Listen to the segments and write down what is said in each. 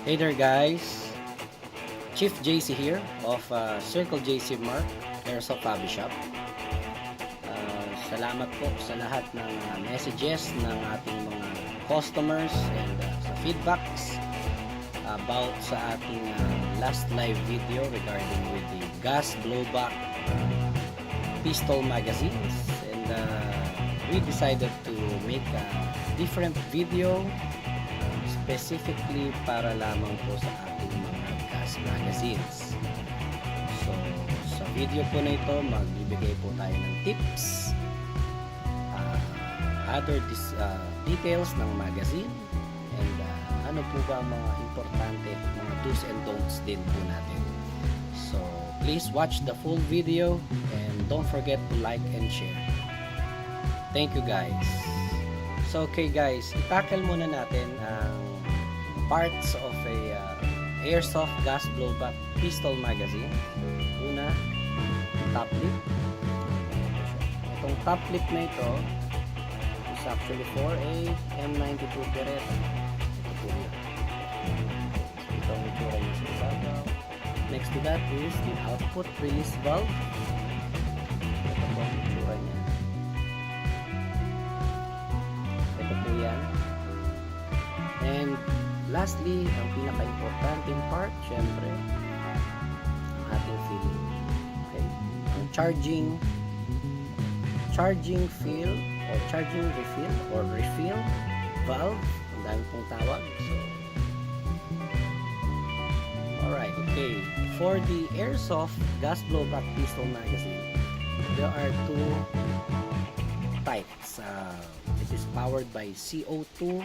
Hey there guys, Chief JC here of Circle JC Mark Airsoft Hobby Shop. Salamat po sa lahat ng messages ng ating mga customers and sa feedbacks about sa ating last live video regarding with the gas blowback pistol magazines, and we decided to make a different video specifically para lamang po sa ating mga gas magazines. So, sa video po na ito, magbibigay po tayo ng tips, other details ng magazine, and ano po ba mga importante, mga do's and don'ts din po natin. So, please watch the full video and don't forget to like and share. Thank you guys. So, okay guys, itackle muna natin ang parts of a airsoft gas blowback pistol magazine. Una, top lip. Itong top lip na ito is actually for a M92 Beretta. Ito po yun. Ito ang itsura niya sa ibabaw. Next to that is the output release valve. Ito po ang itsura niya. Ito po yan. And lastly, ang pinaka-importanting part, syempre, ang ating filling. Okay? Ang charging fill or charging refill or refill valve. Ang dami pong tawag. So, alright, okay. For the Airsoft gas blowback pistol magazine, there are two types. It is powered by CO2.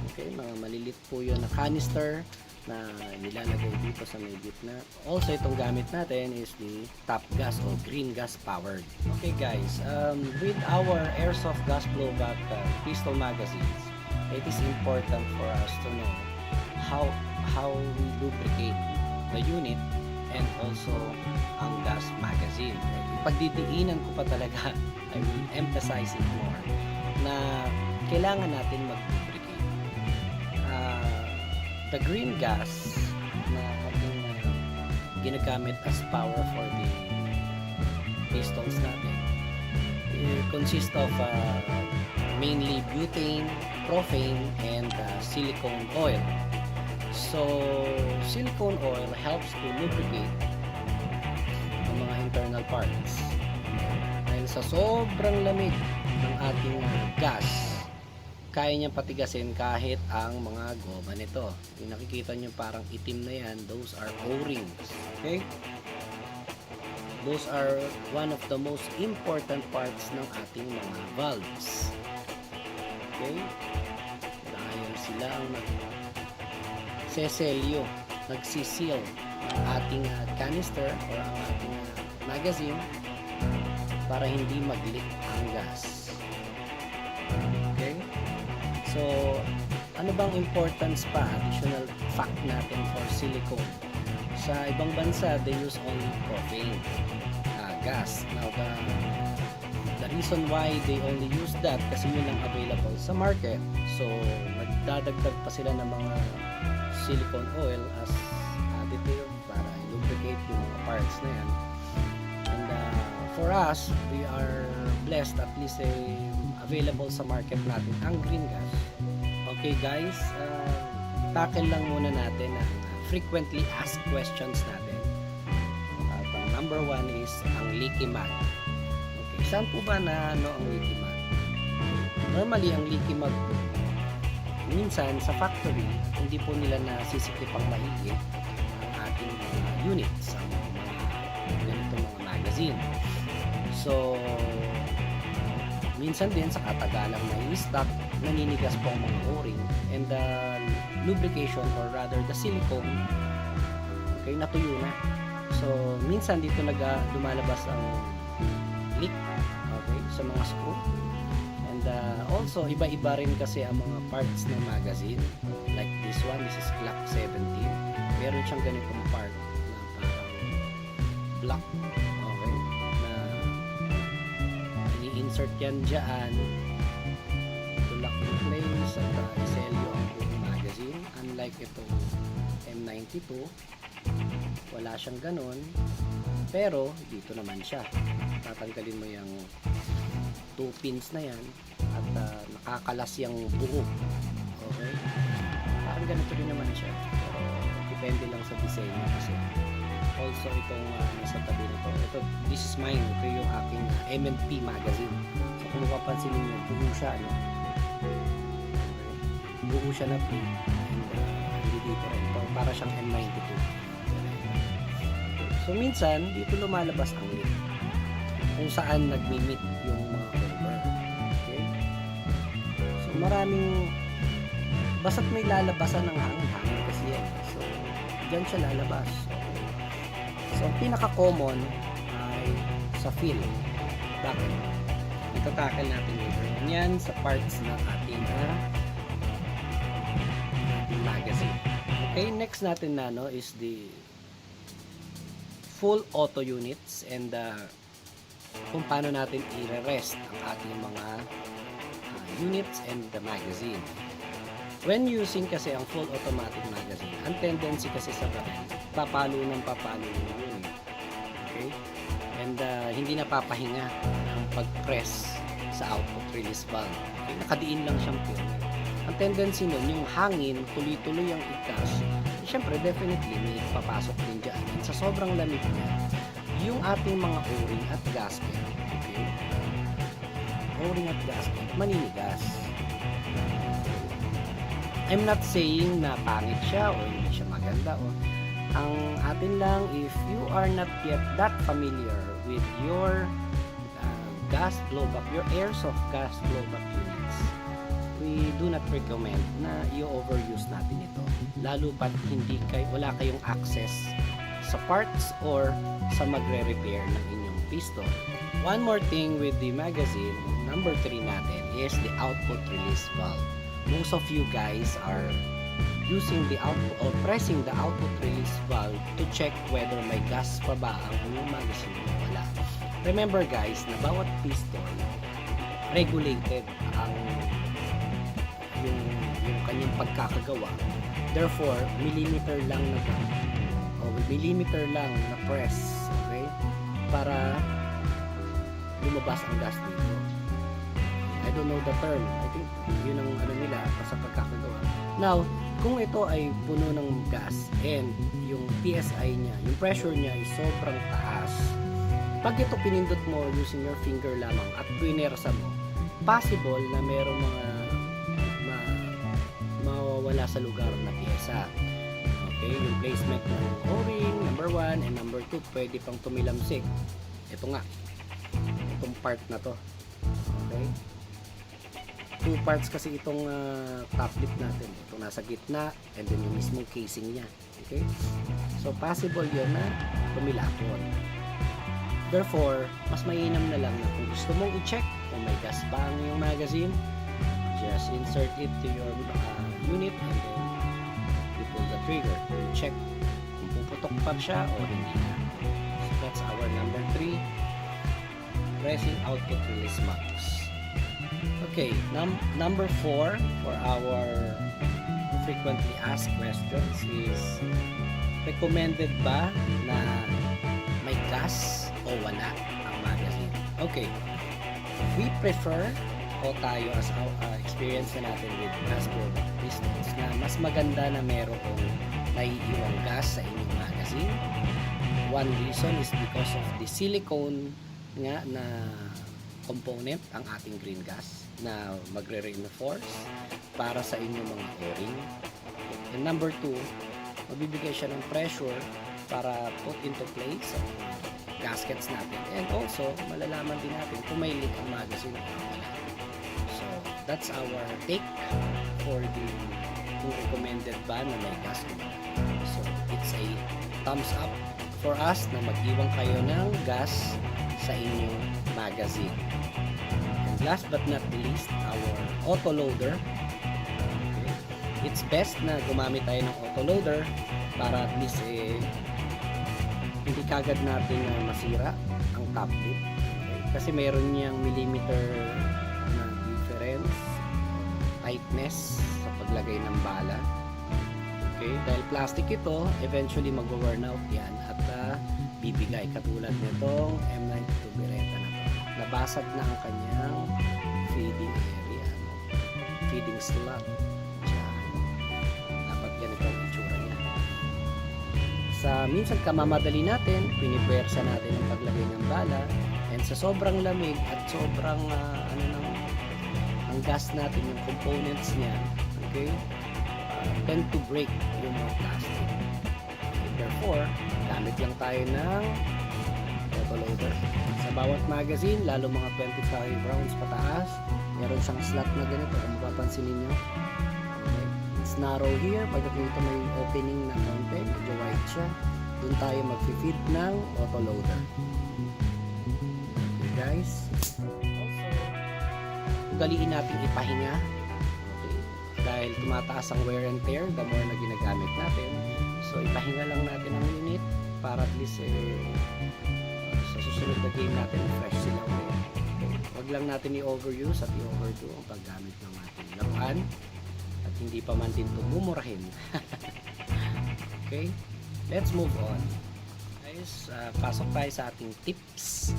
Okay, mga malilit po yun na canister na nilalagay dito sa may gitna. Also, itong gamit natin is the top gas o green gas powered. Okay guys, with our airsoft gas blowback pistol magazines, it is important for us to know how we lubricate the unit and also ang gas magazine. Pagdidiinan ko pa talaga, I will emphasize it more, na kailangan natin mag-lubricate. The green gas na ating ginagamit as power for the pistols natin, it consists of mainly butane, propane, and silicone oil. So, silicone oil helps to lubricate ang mga internal parts. Dahil sa sobrang lamig ng ating gas, kaya niyang patigasin kahit ang mga goma nito. Yung nakikita nyo parang itim na yan, those are O-rings. Okay? Those are one of the most important parts ng ating mga valves. Okay? Dahil sila ang nagseselyo, nagsiseal ang ating canister or ang ating magazine para hindi mag-leak ang gas. Okay? So, ano bang importance pa, additional fact natin for silicone? Sa ibang bansa, they use only propane gas. Now, the reason why they only use that, kasi yun ang available sa market. So, nagdadagdag pa sila ng mga silicone oil as additive para lubricate yung mga parts na yan. And for us, we are blessed at least available sa market natin ang green gas. Okay guys, tackle lang muna natin ang frequently asked questions natin. At ang number one is ang leaky mag. Okay, saan po ba na ang leaky mag? Normally, ang leaky mag minsan sa factory, hindi po nila nasisikip ang maigi ang ating mga units, ang mga ganitong mga magazine. So, minsan din sa katagalang na i-stock, naninigas po ang mga o-ring, and the lubrication or rather the silicone, okay, natuyo na. So, minsan dito lumalabas ang leak, okay, sa mga screw. And also, iba-iba rin kasi ang mga parts ng magazine. Like this one, this is Glock 17. Meron siyang ganitong part na parang black, okay, na insert yan dyan, to lock in place at iselyo ang buong magazine. Unlike itong M92. Wala siyang ganun. Pero, dito naman siya. Tatanggalin mo yung 2 pins na yan at nakakalas yung buo. Okay? Parang ganito rin naman siya. Pero, depende lang sa design kasi. Also, itong nasa tabi nito. Ito, this is mine. Ito yung aking M&P magazine. So, kung mapapansin niyo, buo siya, ano? Buo siya na pin. And, hindi dito rin. Para siyang M92. So, minsan, dito lumalabas ang leak. Kung saan nagmi-meet yung mga cover. Okay? So, maraming basta't may lalabasan ng hangin kasi yan. So, dyan siya lalabas. Okay? So, ang pinaka-common ay sa fill. Bakit? Itatakal natin later yan sa parts ng ating magazine. Okay, next natin na is the full auto units and kung paano natin i-rest ang ating mga units and the magazine. When using kasi ang full automatic magazine, ang tendency kasi sa baril, papalo ng yun. Okay? And hindi napapahinga ang pag-press sa output release valve. Okay? Nakadiin lang siyang firme. Ang tendency nun, yung hangin, tuloy-tuloy ang ikas, syempre definitely may papasok din dyan. And sa sobrang lamig niya, yung ating mga o-ring at gasket, okay? O-ring at gasket, maninigas. I'm not saying na pangit siya o hindi siya maganda. Ang atin lang, if you are not yet that familiar with your gas blowback, your airsoft gas blowback units, we do not recommend na i-overuse natin ito. Lalo pat wala kayong access sa parts or sa magre-repair ng inyong piston. One more thing with the magazine, number 3 natin, is the output release valve. Most of you guys are using the output or pressing the output release valve to check whether may gas pa ba ang inyong magazine o wala. Remember guys, na bawat piston regulated ang yung kanyang pagkakagawa. Therefore, millimeter lang na press, okay? Para lumabas ang gas dito. I don't know the term. I think yun ang nila sa pagkakagawa. Now, kung ito ay puno ng gas and yung PSI niya, yung pressure niya ay sobrang taas, pag ito pinindot mo using your finger lamang at pinersa mo, possible na merong mga mawawala sa lugar na pyesa. Okay, yung placement ng o-ring, number 1, and number 2, pwede pang tumilamsik. Ito nga, itong part na to. Okay, 2 parts kasi itong top lip natin. Itong nasa gitna, and then yung mismong casing niya. Okay, so possible yun na tumilapon. Therefore, mas mainam na lang na kung gusto mong i-check kung may gas ba ang yung magazine, just insert it to your unit and then you pull the trigger to check kung puputok pa siya o hindi na. So that's our number 3, pressing output release valves. Okay, number 4 for our frequently asked questions is, recommended ba na may gas o wala ang magazine? Okay, we prefer o tayo as experience na natin with gas blowback pistols na mas maganda na merong naiiwang gas sa inyong magazine. One reason is because of the silicone nga na component ang ating green gas na magre-reinforce para sa inyong mga o-ring. And number 2, mabibigay siya ng pressure para put into place ang gaskets natin. And also, malalaman din natin kung may leak ang magazine o wala. So, that's our take for the kung recommended ba na may gas o wala. So, it's a thumbs up for us na mag-iwang kayo ng gas sa inyong magazine. And last but not least, our autoloader. Okay. It's best na gumamit tayo ng autoloader para at least hindi kagad natin masira ang top lip. Okay. Kasi mayroon niyang millimeter na difference, tightness sa paglagay ng bala. Okay, dahil plastic ito, eventually mag-worn out yan at bibigay. Katulad nitong M92 Beretta na to. Nabasag na ang kanyang feeding area, no? Feeding slot. Dapat ganito ang itsura niya. Sa minsan kamamadali natin, pinipuwersa natin ang paglagay ng bala, and sa sobrang lamig at sobrang ang gas natin, yung components niya, okay, tend to break yung mga plastic. Okay, therefore, gamit lang tayo ng autoloader. Sa bawat magazine, lalo mga 25 rounds pataas, meron siyang slot na ganito, kung mapapansin ninyo. Okay. It's narrow here, pagkakita may opening na konti, medyo wide siya, dun tayo mag-feed ng autoloader. Okay guys, also, ugaliin natin ipahinga. Dahil tumataas ang wear and tear the more na ginagamit natin, so ipahinga lang natin ang unit para at least sa susunod na game natin fresh sila ulit. Okay. Huwag lang natin i-overuse at i-overdo ang paggamit ng ating laruan at hindi pa man din tumumurahin. Okay, let's move on guys. Pasok tayo sa ating tips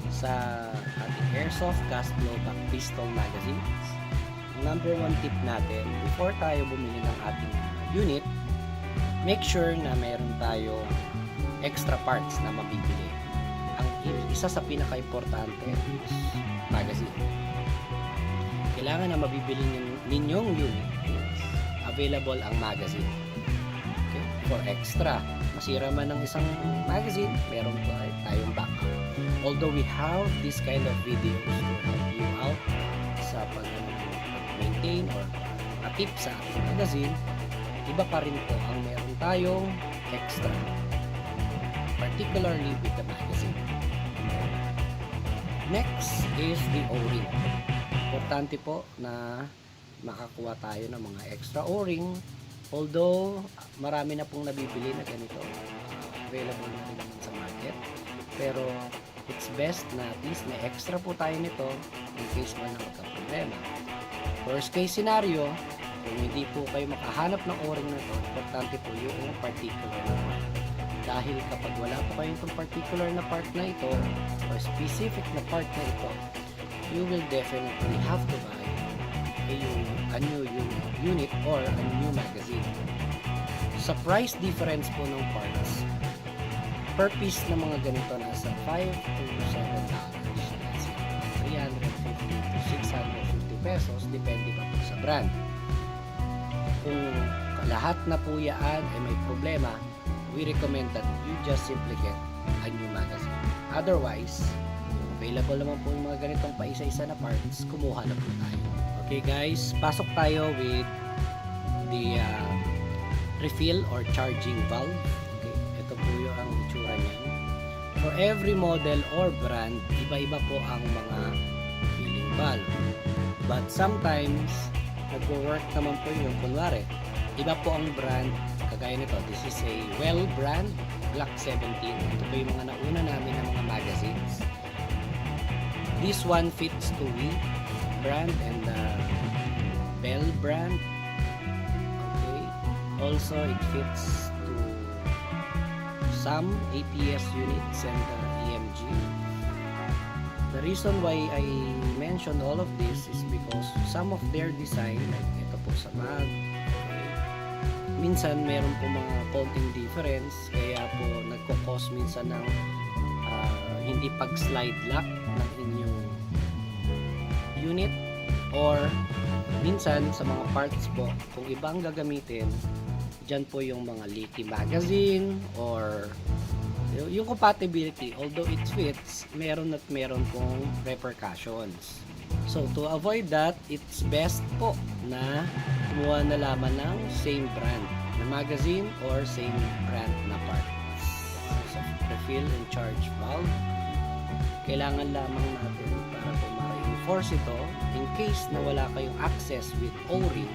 sa ating airsoft gas blowback pistol magazines. Number 1 tip natin, before tayo bumili ng ating unit, make sure na meron tayo extra parts na mabibili. Ang isa sa pinaka-importante is magazine. Kailangan na mabibili ninyong unit is available ang magazine. Okay? For extra, masira man ng isang magazine, meron po tayong backup. Although we have this kind of videos to help you out sa maintain or tip sa ating magazine, iba pa rin po ang meron tayong extra, particularly with the magazine. Next is the O-ring. Importante po na makakuha tayo ng mga extra O-ring, although marami na pong nabibili na ganito, available na rin naman sa market, pero it's best na at least may extra po tayo nito in case man na magka-problema. Worst case scenario, kung hindi po kayo makahanap ng O-ring na ito, importante po yung particular na part. Dahil kapag wala po kayo itong particular na part na ito, or specific na part na ito, you will definitely have to buy a new unit or a new magazine. Sa price difference po ng parts, per piece na mga ganito nasa $5 to $7. That's 350 to 650 pesos, depende pa po sa brand. Kung lahat na po yan ay may problema, we recommend that you just simply get a new magazine. Otherwise, available naman po yung mga ganitong paisa-isa na parts, kumuha na po tayo. Okay guys, pasok tayo with the refill or charging valve. Okay, ito po yung ang itsura niyan. For every model or brand, iba-iba po ang mga filling valve. But sometimes, nag-work naman po yung kunwari. Iba po ang brand, kagaya nito. This is a Well brand, Black 17. Ito po yung mga nauna namin ng mga magazines. This one fits to We brand and Bell brand. Okay. Also, it fits to some APS units and EMG. The reason why I mentioned all of this is because some of their design, like ito po sa mag, okay, minsan meron po mga konting difference, kaya po nagkukos minsan ng hindi pag-slide lock ng inyong unit, or minsan sa mga parts po, kung ibang gagamitin, dyan po yung mga leaky magazine or yung compatibility, although it fits, meron at meron pong repercussions. So to avoid that, it's best po na kumuha na lamang ng same brand na magazine or same brand na parts. So refill and charge valve, kailangan lamang natin para po ma-reinforce ito in case na wala kayong access with O-ring.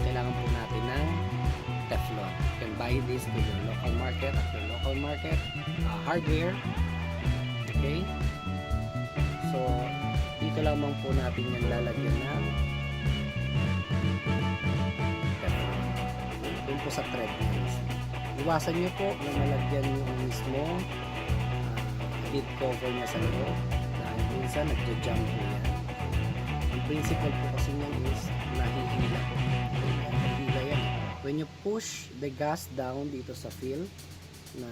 Kailangan po natin ng Teflon. You can buy this to your local market, at your local market hardware. Okay, so dito lamang po natin yung lalagyan ng Teflon. Doon po po sa thread niya. Iwasan nyo po na malagyan yung mismo lid cover niya sa loob dahil minsan nagja-jump po yan. Ang principle po kasi niyan is nahihila po. Nahihila yan. When you push the gas down dito sa fill na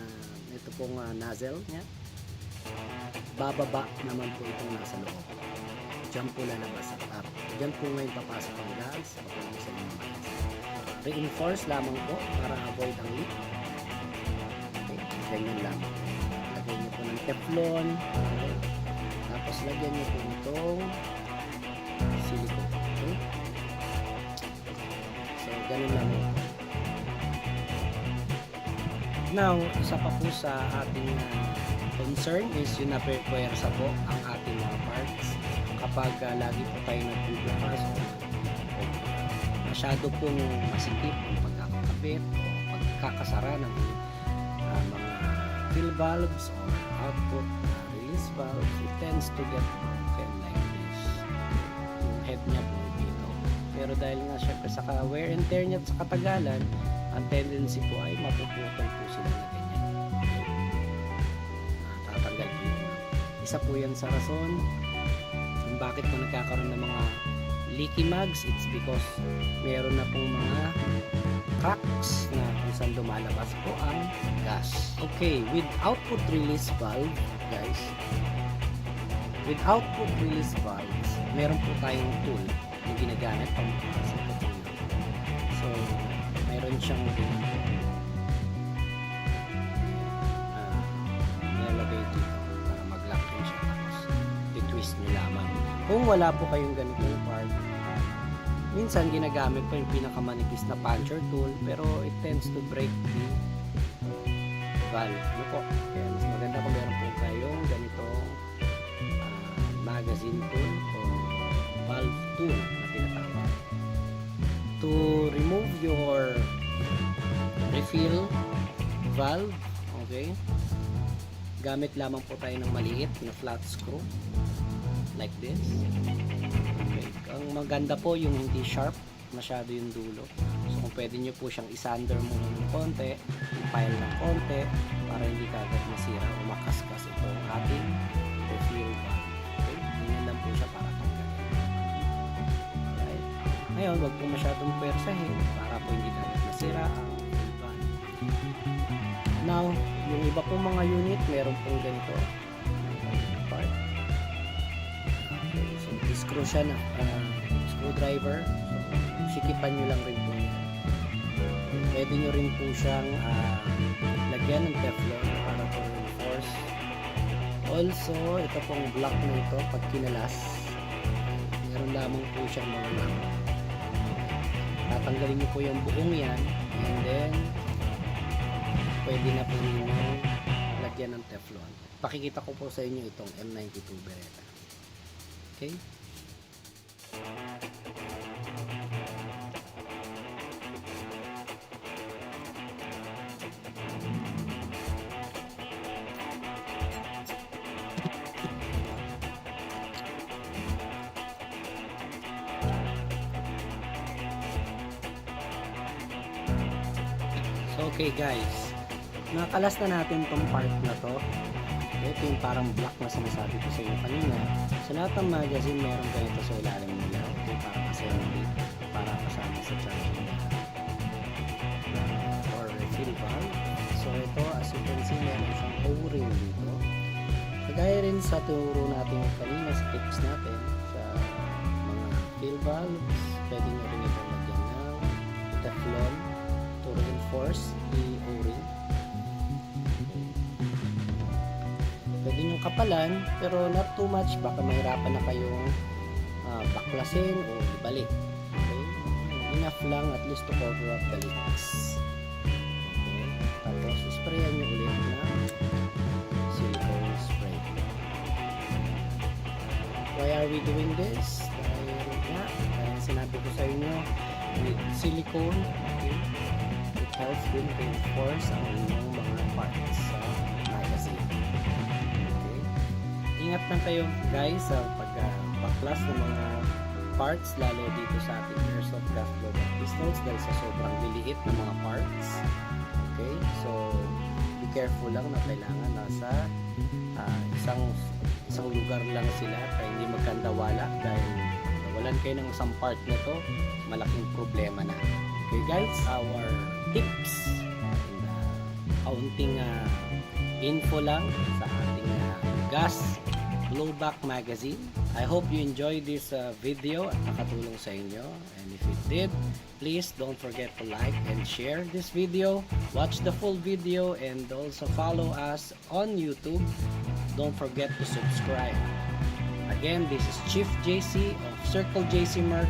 ito pong nozzle niya, bababa naman po itong nasa loob. Diyan po lalabas ang up. Diyan po ngayon papasok ang gas. Reinforce lamang po para avoid ang leak. Okay, ganyan lang. Lagyan nyo po ng Teflon. Okay. Tapos lagyan nyo po itong silicone. Okay. So, ganun lang po. Now, isa pa po sa ating concern is yung napepuwersa po ang ating mga parts kapag lagi po tayo nagbubukas o masyado pong masikip ang pagkakakabit o pagkakasara ng mga fill valves or output release valves, it tends to get broken like this. Yung head niya po dito. Pero dahil nga syempre sa wear and tear niya at sa katagalan, ang tendency po ay mapuputol po sila na ganyan. Tatanggal po yun. Isa po yan sa rason kung bakit po nagkakaroon ng mga leaky mags. It's because meron na pong mga cracks na kung saan lumalabas po ang gas. Okay, with output release valve, guys, with output release valves, meron po tayong tool na ginagamit pang sa tool. So, meron siyang nilalagay dito para mag-lock din siya, tapos i-twist nyo lamang. Kung wala po kayong ganitong part, minsan ginagamit po yung pinakamanipis na puncher tool, pero it tends to break the valve. Ano po? Kaya mas maganda kung meron po kayong ganitong magazine tool o valve tool na tinatawag. To remove your refill valve, okay, gamit lamang po tayo ng maliit na flat screw like this. Okay. Ang maganda po yung hindi sharp masyado yung dulo. So kung pwede nyo po siyang isander muna ng konti, i-file ng konti para hindi kagad masira o makaskas itong ating refill valve. Okay? Ganyan lang po siya para tanggalin. Alright. Ngayon, wag po masyadong pwersahin para po hindi kagad masira ang refill valve. Now, yung iba pong mga unit, meron pong ganito. Part. Okay, so screw siya na screwdriver. So, sikipan nyo lang rin po yan. Pwede nyo rin po siyang lagyan ng Teflon para po reinforce. Also, ito pong block na ito, pag kinalas, meron lamang po siyang mga lock. Tatanggalin nyo po yung buong yan, and then pwede na po ninyo lagyan ng Teflon. Pakikita ko po sa inyo itong M92 Beretta. Okay? So, okay guys, nakalas na natin tong part na to. Ito yung parang block na sinasabi ko sa inyo kanina. Sa lahat ng magazine, meron ganito sa ilalim nila. Okay, para assembly, para kasama sa charging or refill valve. So ito, as you can see, meron siyang O-ring dito. Kagaya rin sa turo natin kanina sa tips natin sa mga fill valves, pwede nyo rin ito lagyan ng Teflon to reinforce the O-ring. Pwede nyo kapalan, pero not too much, baka mahirapan na kayong baklasin o ibalik. Okay? Enough lang at least to cover up the leaks. Okay? Tapos sprayan nyo ulit na silicone spray. Why are we doing this? Dahil sinabi ko sa inyo, with silicone, okay, it helps din reinforce ang inyong mga parts sa magazine. Okay? Ingat lang kayo guys sa pagbaklas ng mga parts, lalo dito sa ating airsoft gas blowback pistols dahil sa sobrang liliit ng mga parts. Okay, so be careful lang na kailangan nasa isang lugar lang sila para hindi magkandawala dahil nawalan kayo ng isang part na to, malaking problema na. Okay guys, our tips and kaunting info lang sa ating gas blowback magazine. I hope you enjoyed this video at nakatulong sa inyo, and if it did, please don't forget to like and share this video, watch the full video, and also follow us on YouTube. Don't forget to subscribe. Again, this is Chief JC of Circle JC Merc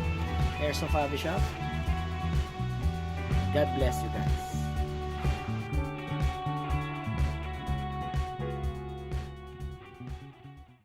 Airsoft Hobby Shop. God bless you guys.